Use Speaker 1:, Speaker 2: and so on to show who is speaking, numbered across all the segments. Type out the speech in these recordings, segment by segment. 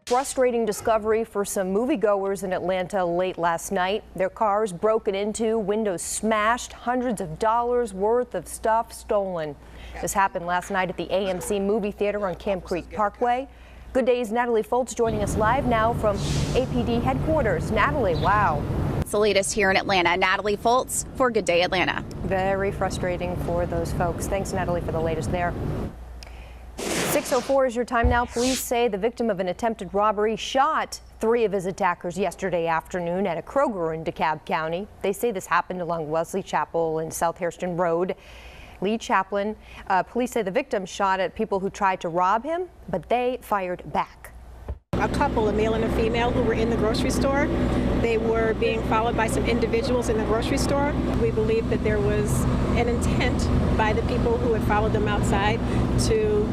Speaker 1: Frustrating discovery for some moviegoers in Atlanta late last night. Their cars broken into, windows smashed, hundreds of dollars worth of stuff stolen. This happened last night at the AMC movie theater on Camp Creek Parkway. Good Day's Natalie Foltz joining us live now from APD headquarters. Natalie, wow.
Speaker 2: It's the latest here in Atlanta. Natalie Foltz for Good Day Atlanta.
Speaker 1: Very frustrating for those folks. Thanks, Natalie, for the latest there. 6:04 is your time now. Police say the victim of an attempted robbery shot 3 of his attackers yesterday afternoon at a Kroger in DeKalb County. They say this happened along Wesley Chapel and South Hairston Road. Lee Chaplin, police say the victim shot at people who tried to rob him, but they fired back.
Speaker 3: A couple, a male and a female, who were in the grocery store. They were being followed by some individuals in the grocery store. We believe that there was an intent by the people who had followed them outside to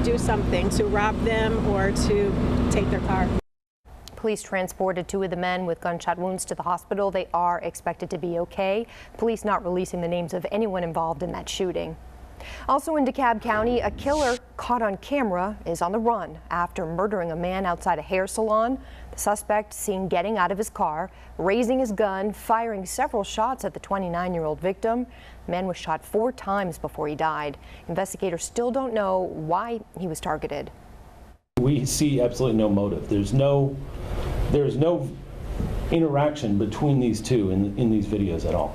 Speaker 3: do something, to rob them or to take their car.
Speaker 1: Police transported 2 of the men with gunshot wounds to the hospital. They are expected to be okay. Police not releasing the names of anyone involved in that shooting. Also in DeKalb County, a killer caught on camera is on the run after murdering a man outside a hair salon. The suspect seen getting out of his car, raising his gun, firing several shots at the 29-year-old victim. The man was shot 4 times before he died. Investigators still don't know why he was targeted.
Speaker 4: We see absolutely no motive. There's no interaction between these two in these videos at all.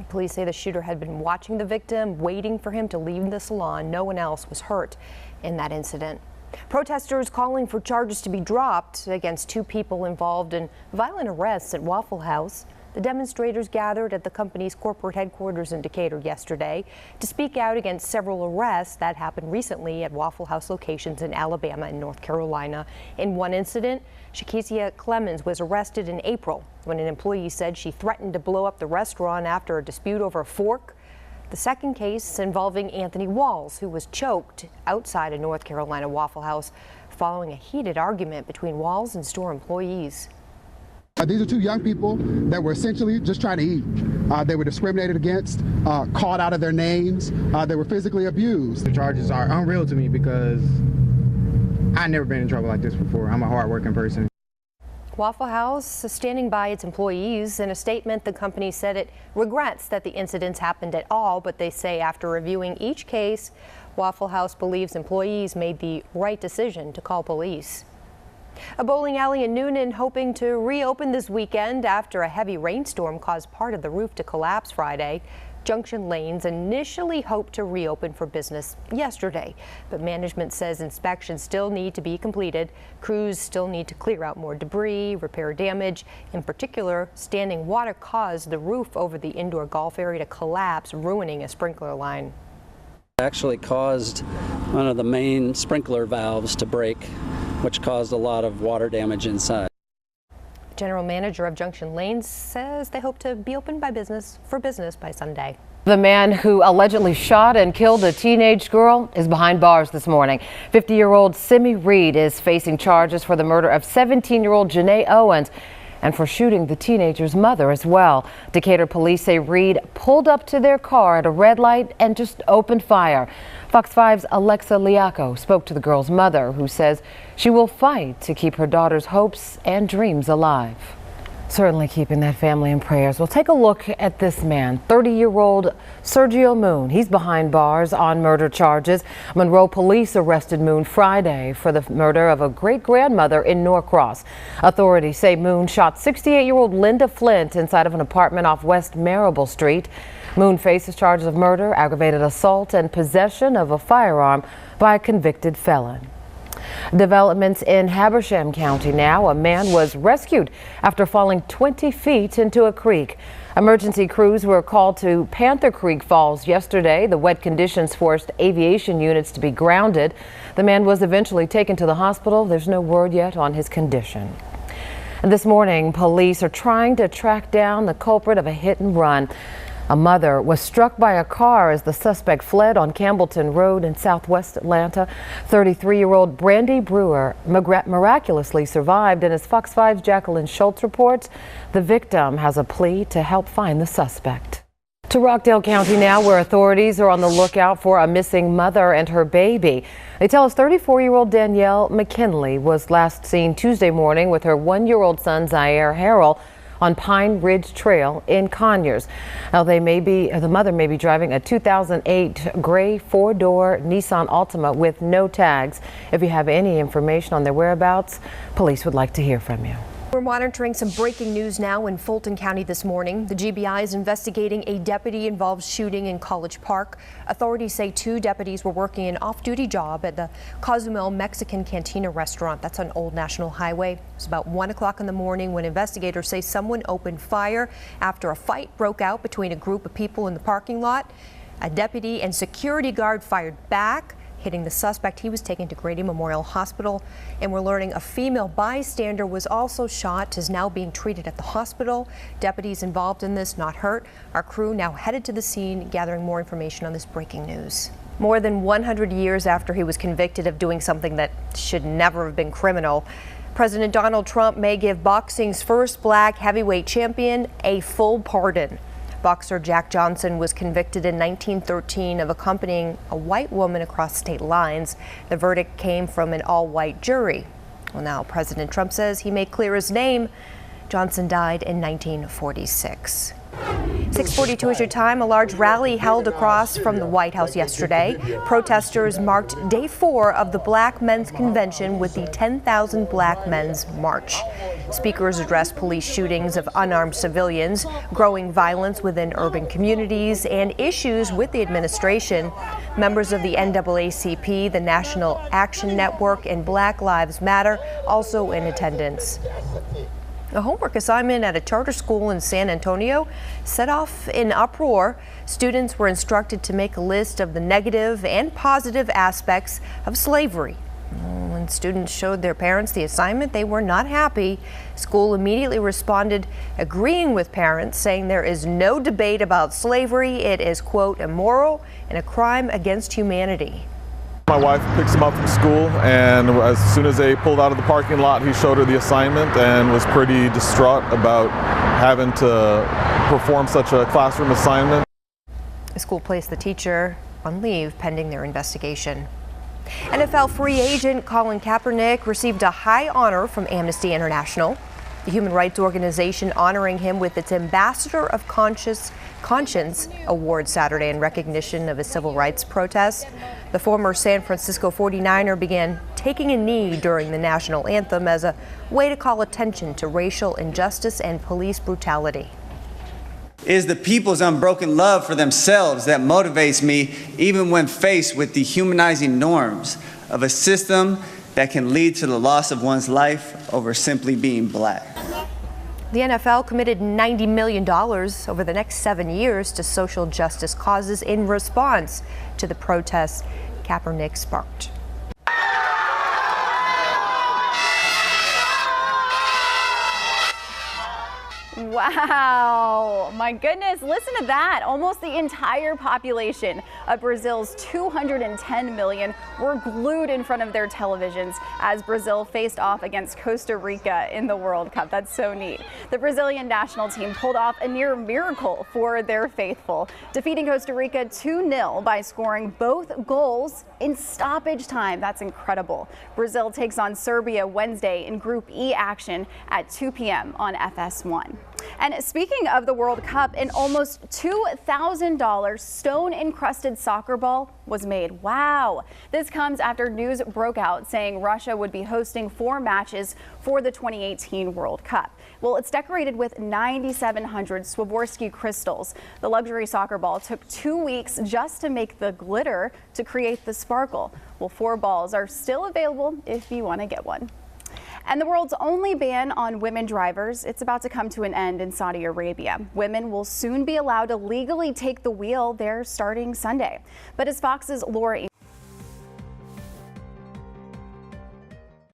Speaker 1: Police say the shooter had been watching the victim, waiting for him to leave the salon. No one else was hurt in that incident. Protesters calling for charges to be dropped against 2 people involved in violent arrests at Waffle House. The demonstrators gathered at the company's corporate headquarters in Decatur yesterday to speak out against several arrests that happened recently at Waffle House locations in Alabama and North Carolina. In one incident, Shakesia Clemens was arrested in April when an employee said she threatened to blow up the restaurant after a dispute over a fork. The second case involving Anthony Walls, who was choked outside a North Carolina Waffle House following a heated argument between Walls and store employees.
Speaker 5: These are 2 young people that were essentially just trying to eat. They were discriminated against, called out of their names. They were physically abused.
Speaker 6: The charges are unreal to me because I've never been in trouble like this before. I'm a hard-working person.
Speaker 1: Waffle House is standing by its employees. In a statement, the company said it regrets that the incidents happened at all, but they say after reviewing each case, Waffle House believes employees made the right decision to call police. A bowling alley in Noonan hoping to reopen this weekend after a heavy rainstorm caused part of the roof to collapse Friday. Junction Lanes initially hoped to reopen for business yesterday, but management says inspections still need to be completed. Crews still need to clear out more debris, repair damage. In particular, standing water caused the roof over the indoor golf area to collapse, ruining a sprinkler line.
Speaker 7: Actually caused one of the main sprinkler valves to break, which caused a lot of water damage inside.
Speaker 1: General manager of Junction Lanes says they hope to be open for business by Sunday.
Speaker 8: The man who allegedly shot and killed a teenage girl is behind bars this morning. 50-year-old Simi Reed is facing charges for the murder of 17-year-old Janae Owens and for shooting the teenager's mother as well. Decatur police say Reed pulled up to their car at a red light and just opened fire. Fox 5's Alexa Liaco spoke to the girl's mother, who says she will fight to keep her daughter's hopes and dreams alive. Certainly keeping that family in prayers. We'll take a look at this man, 30-year-old Sergio Moon. He's behind bars on murder charges. Monroe police arrested Moon Friday for the murder of a great-grandmother in Norcross. Authorities say Moon shot 68-year-old Linda Flint inside of an apartment off West Marable Street. Moon faces charges of murder, aggravated assault, and possession of a firearm by a convicted felon. Developments in Habersham County now. A man was rescued after falling 20 feet into a creek. Emergency crews were called to Panther Creek Falls yesterday. The wet conditions forced aviation units to be grounded. The man was eventually taken to the hospital. There's no word yet on his condition. And this morning, police are trying to track down the culprit of a hit and run. A mother was struck by a car as the suspect fled on Campbellton Road in southwest Atlanta. 33-year-old Brandy Brewer miraculously survived, and as Fox 5's Jacqueline Schultz reports, the victim has a plea to help find the suspect. To Rockdale County now, where authorities are on the lookout for a missing mother and her baby. They tell us 34-year-old Danielle McKinley was last seen Tuesday morning with her 1-year-old son Zaire Harrell on Pine Ridge Trail in Conyers. Now the mother may be driving a 2008 gray 4-door Nissan Altima with no tags. If you have any information on their whereabouts, police would like to hear from you.
Speaker 1: We're monitoring some breaking news now in Fulton County this morning. The GBI is investigating a deputy-involved shooting in College Park. Authorities say 2 deputies were working an off-duty job at the Cozumel Mexican Cantina restaurant. That's on Old National Highway. It was about 1 o'clock in the morning when investigators say someone opened fire after a fight broke out between a group of people in the parking lot. A deputy and security guard fired back, hitting the suspect. He was taken to Grady Memorial Hospital, and we're learning a female bystander was also shot, is now being treated at the hospital. Deputies involved in this not hurt. Our crew now headed to the scene, gathering more information on this breaking news. More than 100 years after he was convicted of doing something that should never have been criminal, President Donald Trump may give boxing's first black heavyweight champion a full pardon. Boxer Jack Johnson was convicted in 1913 of accompanying a white woman across state lines. The verdict came from an all-white jury. Well, now President Trump says he made clear his name. Johnson died in 1946. 6:42 is your time. A large rally held across from the White House yesterday. Protesters marked day 4 of the Black Men's Convention with the 10,000 Black Men's March. Speakers addressed police shootings of unarmed civilians, growing violence within urban communities, and issues with the administration. Members of the NAACP, the National Action Network, and Black Lives Matter also in attendance. A homework assignment at a charter school in San Antonio set off an uproar. Students were instructed to make a list of the negative and positive aspects of slavery. When students showed their parents the assignment, they were not happy. School immediately responded, agreeing with parents, saying there is no debate about slavery. It is, quote, immoral and a crime against humanity.
Speaker 9: My wife picks him up from school, and as soon as they pulled out of the parking lot, he showed her the assignment and was pretty distraught about having to perform such a classroom assignment.
Speaker 1: The school placed the teacher on leave pending their investigation. NFL free agent Colin Kaepernick received a high honor from Amnesty International, the human rights organization honoring him with its Ambassador of Conscience award Saturday in recognition of his civil rights protests. The former San Francisco 49er began taking a knee during the national anthem as a way to call attention to racial injustice and police brutality.
Speaker 10: It is the people's unbroken love for themselves that motivates me, even when faced with the humanizing norms of a system that can lead to the loss of one's life over simply being black.
Speaker 1: The NFL committed $90 million over the next 7 years to social justice causes in response to the protests Kaepernick sparked.
Speaker 2: Wow, my goodness, listen to that. Almost the entire population of Brazil's 210 million were glued in front of their televisions as Brazil faced off against Costa Rica in the World Cup. That's so neat. The Brazilian national team pulled off a near miracle for their faithful, defeating Costa Rica 2-0 by scoring both goals in stoppage time. That's incredible. Brazil takes on Serbia Wednesday in Group E action at 2 p.m. on FS1. And speaking of the World Cup, an almost $2,000 stone-encrusted soccer ball was made. Wow. This comes after news broke out saying Russia would be hosting 4 matches for the 2018 World Cup. Well, it's decorated with 9,700 Swarovski crystals. The luxury soccer ball took 2 weeks just to make the glitter to create the sparkle. Well, 4 balls are still available if you want to get one. And the world's only ban on women drivers, it's about to come to an end in Saudi Arabia. Women will soon be allowed to legally take the wheel there starting Sunday. But as Fox's Laura